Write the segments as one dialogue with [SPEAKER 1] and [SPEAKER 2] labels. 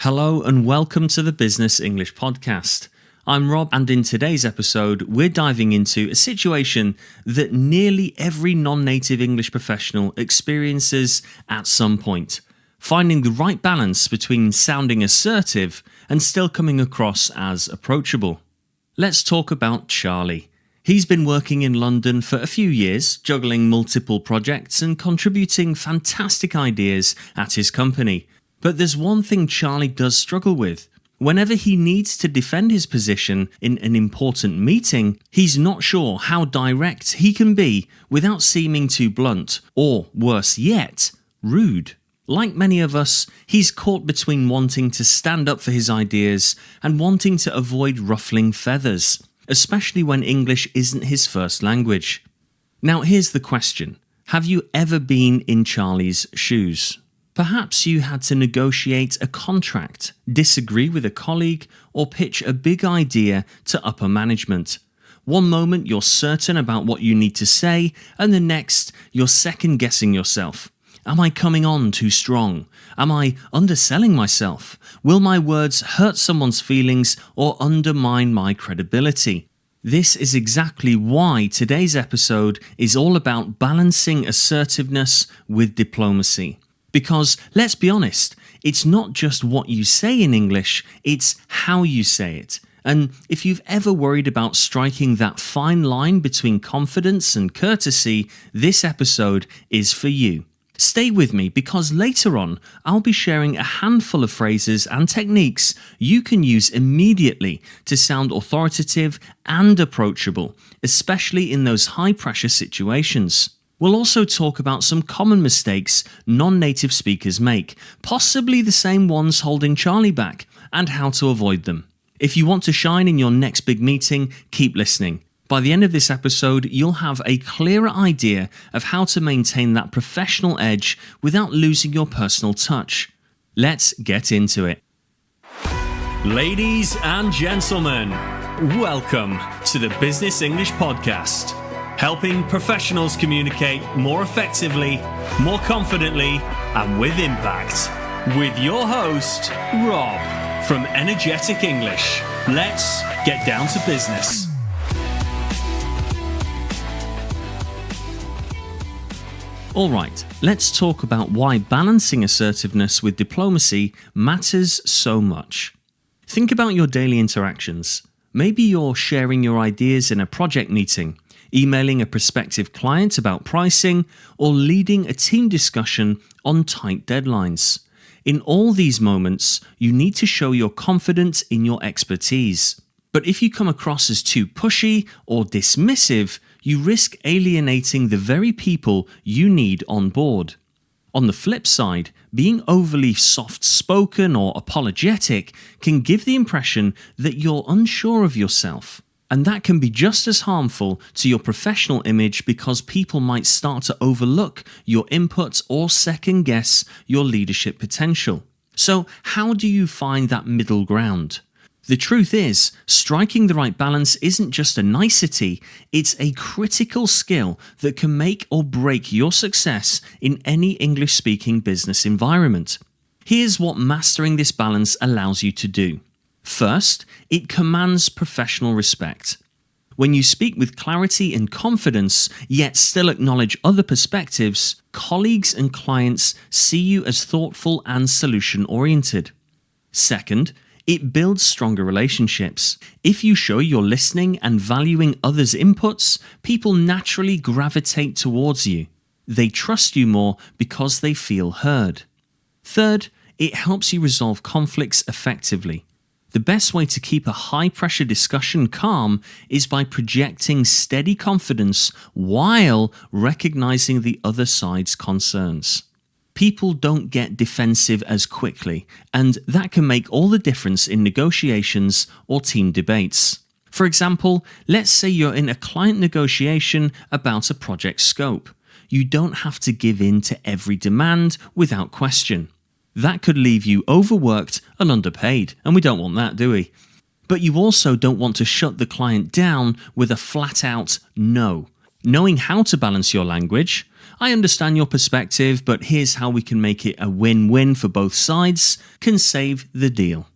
[SPEAKER 1] Hello and welcome to the Business English Podcast. I'm Rob, and in today's episode, we're diving into a situation that nearly every non-native English professional experiences at some point: finding the right balance between sounding assertive and still coming across as approachable. Let's talk about Charlie. He's been working in London for a few years, juggling multiple projects and contributing fantastic ideas at his company. But there's one thing Charlie does struggle with. Whenever he needs to defend his position in an important meeting, he's not sure how direct he can be without seeming too blunt, or worse yet, rude. Like many of us, he's caught between wanting to stand up for his ideas and wanting to avoid ruffling feathers, especially when English isn't his first language. Now here's the question: have you ever been in Charlie's shoes? Perhaps you had to negotiate a contract, disagree with a colleague, or pitch a big idea to upper management. One moment you're certain about what you need to say, and the next you're second-guessing yourself. Am I coming on too strong? Am I underselling myself? Will my words hurt someone's feelings or undermine my credibility? This is exactly why today's episode is all about balancing assertiveness with diplomacy. Because, let's be honest, it's not just what you say in English, it's how you say it. And if you've ever worried about striking that fine line between confidence and courtesy, this episode is for you. Stay with me, because later on, I'll be sharing a handful of phrases and techniques you can use immediately to sound authoritative and approachable, especially in those high-pressure situations. We'll also talk about some common mistakes non-native speakers make, possibly the same ones holding Charlie back, and how to avoid them. If you want to shine in your next big meeting, keep listening. By the end of this episode, you'll have a clearer idea of how to maintain that professional edge without losing your personal touch. Let's get into it. Ladies and gentlemen, welcome to the Business English Podcast. Helping professionals communicate more effectively, more confidently, and with impact. With your host, Rob, from Energetic English. Let's get down to business. Alright, let's talk about why balancing assertiveness with diplomacy matters so much. Think about your daily interactions. Maybe you're sharing your ideas in a project meeting, emailing a prospective client about pricing, or leading a team discussion on tight deadlines. In all these moments, you need to show you're confident in your expertise. But if you come across as too pushy or dismissive, you risk alienating the very people you need on board. On the flip side, being overly soft-spoken or apologetic can give the impression that you're unsure of yourself. And that can be just as harmful to your professional image, because people might start to overlook your input or second-guess your leadership potential. So how do you find that middle ground? The truth is, striking the right balance isn't just a nicety, it's a critical skill that can make or break your success in any English-speaking business environment. Here's what mastering this balance allows you to do. First, it commands professional respect. When you speak with clarity and confidence, yet still acknowledge other perspectives, colleagues and clients see you as thoughtful and solution-oriented. Second, it builds stronger relationships. If you show you're listening and valuing others' inputs, people naturally gravitate towards you. They trust you more because they feel heard. Third, it helps you resolve conflicts effectively. The best way to keep a high-pressure discussion calm is by projecting steady confidence while recognizing the other side's concerns. People don't get defensive as quickly, and that can make all the difference in negotiations or team debates. For example, let's say you're in a client negotiation about a project scope. You don't have to give in to every demand without question. That could leave you overworked and underpaid, and we don't want that, do we? But you also don't want to shut the client down with a flat-out no. Knowing how to balance your language, I understand your perspective, but here's how we can make it a win-win for both sides, can save the deal.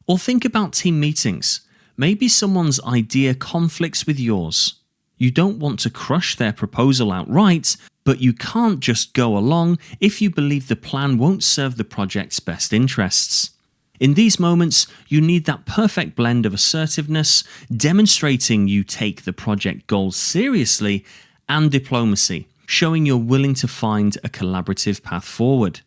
[SPEAKER 1] Or think about team meetings. Maybe someone's idea conflicts with yours. You don't want to crush their proposal outright, but you can't just go along if you believe the plan won't serve the project's best interests. In these moments, you need that perfect blend of assertiveness, demonstrating you take the project goals seriously, and diplomacy, showing you're willing to find a collaborative path forward.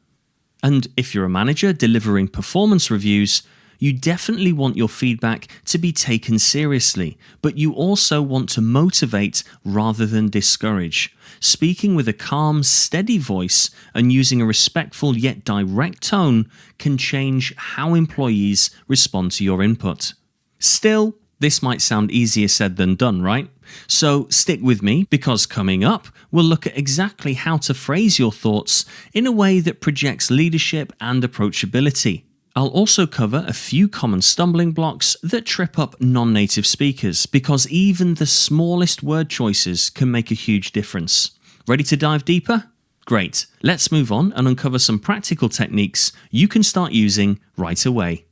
[SPEAKER 1] And if you're a manager delivering performance reviews, you definitely want your feedback to be taken seriously, but you also want to motivate rather than discourage. Speaking with a calm, steady voice and using a respectful yet direct tone can change how employees respond to your input. Still, this might sound easier said than done, right? So stick with me, because coming up, we'll look at exactly how to phrase your thoughts in a way that projects leadership and approachability. I'll also cover a few common stumbling blocks that trip up non-native speakers, because even the smallest word choices can make a huge difference. Ready to dive deeper? Great. Let's move on and uncover some practical techniques you can start using right away.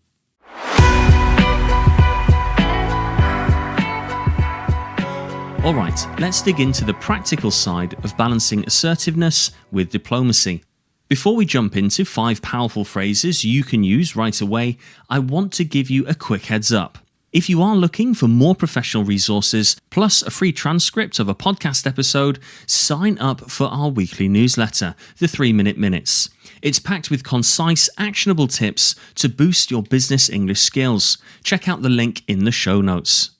[SPEAKER 1] Alright, let's dig into the practical side of balancing assertiveness with diplomacy. Before we jump into 5 powerful phrases you can use right away, I want to give you a quick heads up. If you are looking for more professional resources, plus a free transcript of a podcast episode, sign up for our weekly newsletter, the 3-Minute Minutes. It's packed with concise, actionable tips to boost your business English skills. Check out the link in the show notes.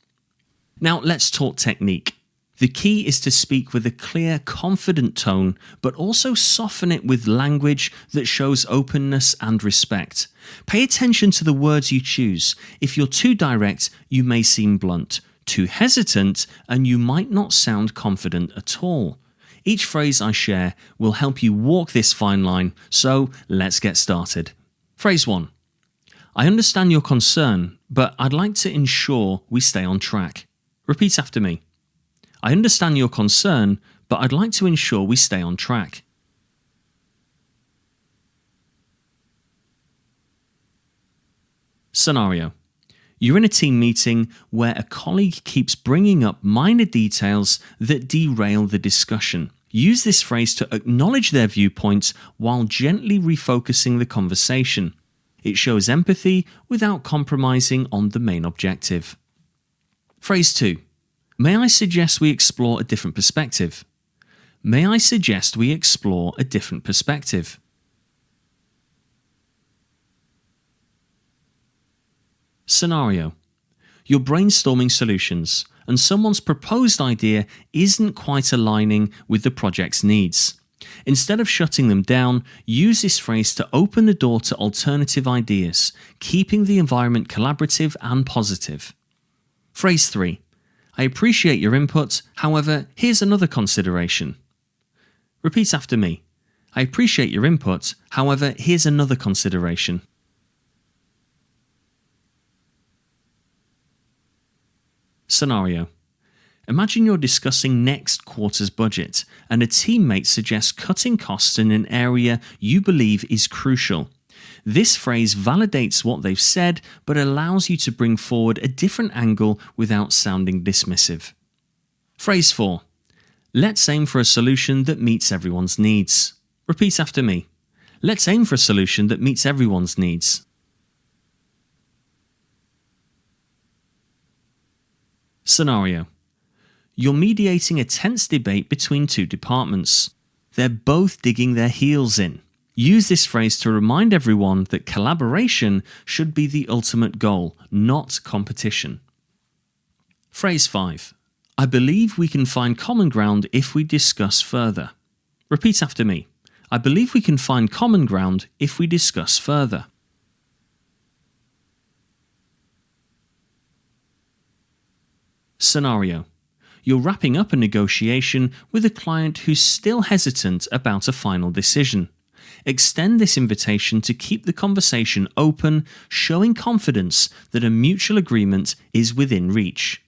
[SPEAKER 1] Now let's talk technique. The key is to speak with a clear, confident tone, but also soften it with language that shows openness and respect. Pay attention to the words you choose. If you're too direct, you may seem blunt, too hesitant, and you might not sound confident at all. Each phrase I share will help you walk this fine line, so let's get started. Phrase 1. I understand your concern, but I'd like to ensure we stay on track. Repeat after me. I understand your concern, but I'd like to ensure we stay on track. Scenario. You're in a team meeting where a colleague keeps bringing up minor details that derail the discussion. Use this phrase to acknowledge their viewpoint while gently refocusing the conversation. It shows empathy without compromising on the main objective. Phrase 2. May I suggest we explore a different perspective? May I suggest we explore a different perspective? Scenario. You're brainstorming solutions, and someone's proposed idea isn't quite aligning with the project's needs. Instead of shutting them down, use this phrase to open the door to alternative ideas, keeping the environment collaborative and positive. Phrase 3. I appreciate your input, however, here's another consideration. Repeat after me. I appreciate your input, however, here's another consideration. Scenario. Imagine you're discussing next quarter's budget, and a teammate suggests cutting costs in an area you believe is crucial. This phrase validates what they've said, but allows you to bring forward a different angle without sounding dismissive. Phrase 4. Let's aim for a solution that meets everyone's needs. Repeat after me. Let's aim for a solution that meets everyone's needs. Scenario. You're mediating a tense debate between 2 departments. They're both digging their heels in. Use this phrase to remind everyone that collaboration should be the ultimate goal, not competition. Phrase 5. I believe we can find common ground if we discuss further. Repeat after me. I believe we can find common ground if we discuss further. Scenario. You're wrapping up a negotiation with a client who's still hesitant about a final decision. Extend this invitation to keep the conversation open, showing confidence that a mutual agreement is within reach.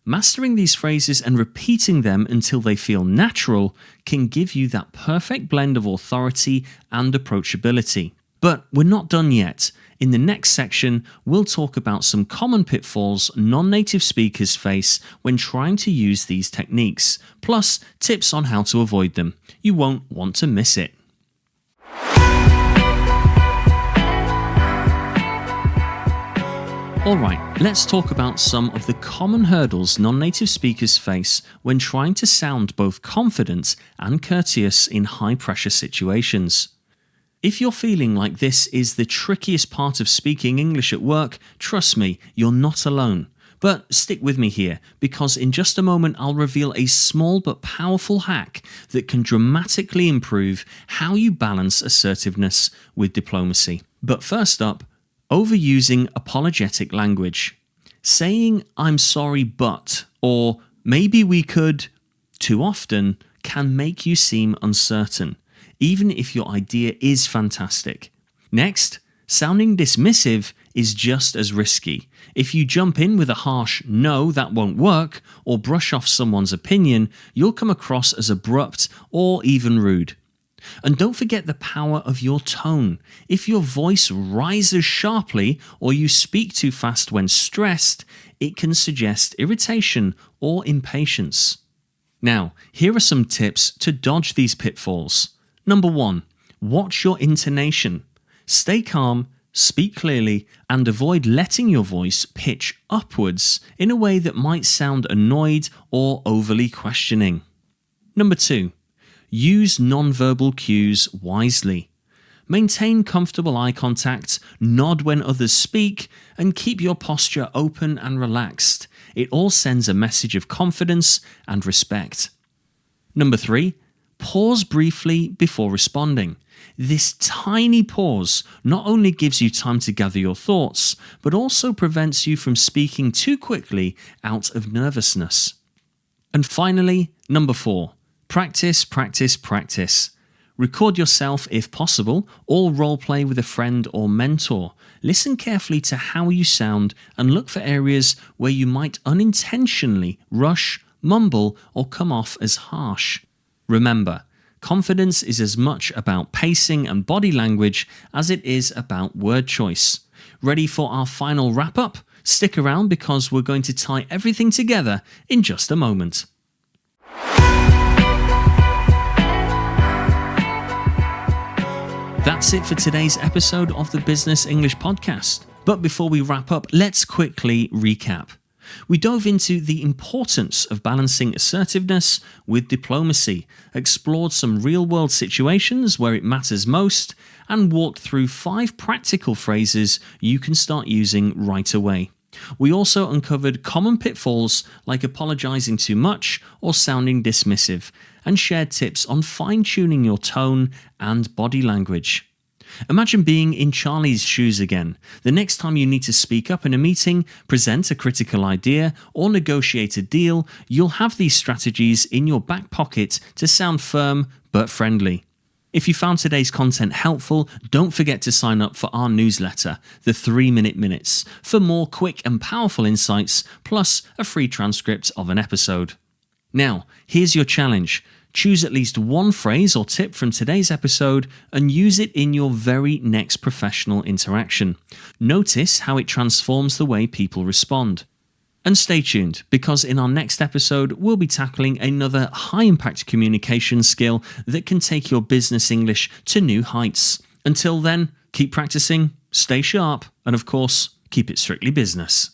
[SPEAKER 1] Mastering these phrases and repeating them until they feel natural can give you that perfect blend of authority and approachability. But we're not done yet. In the next section, we'll talk about some common pitfalls non-native speakers face when trying to use these techniques, plus tips on how to avoid them. You won't want to miss it. Alright, let's talk about some of the common hurdles non-native speakers face when trying to sound both confident and courteous in high-pressure situations. If you're feeling like this is the trickiest part of speaking English at work, trust me, you're not alone. But stick with me here, because in just a moment I'll reveal a small but powerful hack that can dramatically improve how you balance assertiveness with diplomacy. But first up, overusing apologetic language. Saying "I'm sorry but" or "maybe we could" too often can make you seem uncertain, even if your idea is fantastic. Next, sounding dismissive is just as risky. If you jump in with a harsh "no, that won't work" or brush off someone's opinion, you'll come across as abrupt or even rude. And don't forget the power of your tone. If your voice rises sharply or you speak too fast when stressed, it can suggest irritation or impatience. Now, here are some tips to dodge these pitfalls. Number 1, watch your intonation. Stay calm, speak clearly, and avoid letting your voice pitch upwards in a way that might sound annoyed or overly questioning. Number 2, use non-verbal cues wisely. Maintain comfortable eye contact, nod when others speak, and keep your posture open and relaxed. It all sends a message of confidence and respect. Number 3, pause briefly before responding. This tiny pause not only gives you time to gather your thoughts, but also prevents you from speaking too quickly out of nervousness. And finally, number 4, practice, practice, practice. Record yourself if possible, or role-play with a friend or mentor. Listen carefully to how you sound and look for areas where you might unintentionally rush, mumble, or come off as harsh. Remember, confidence is as much about pacing and body language as it is about word choice. Ready for our final wrap-up? Stick around because we're going to tie everything together in just a moment. That's it for today's episode of the Business English Podcast. But before we wrap up, let's quickly recap. We dove into the importance of balancing assertiveness with diplomacy, explored some real-world situations where it matters most, and walked through 5 practical phrases you can start using right away. We also uncovered common pitfalls like apologizing too much or sounding dismissive, and shared tips on fine-tuning your tone and body language. Imagine being in Charlie's shoes again. The next time you need to speak up in a meeting, present a critical idea, or negotiate a deal, you'll have these strategies in your back pocket to sound firm but friendly. If you found today's content helpful, don't forget to sign up for our newsletter, the 3-Minute Minutes, for more quick and powerful insights, plus a free transcript of an episode. Now, here's your challenge. Choose at least one phrase or tip from today's episode and use it in your very next professional interaction. Notice how it transforms the way people respond. And stay tuned, because in our next episode, we'll be tackling another high-impact communication skill that can take your business English to new heights. Until then, keep practicing, stay sharp, and of course, keep it strictly business.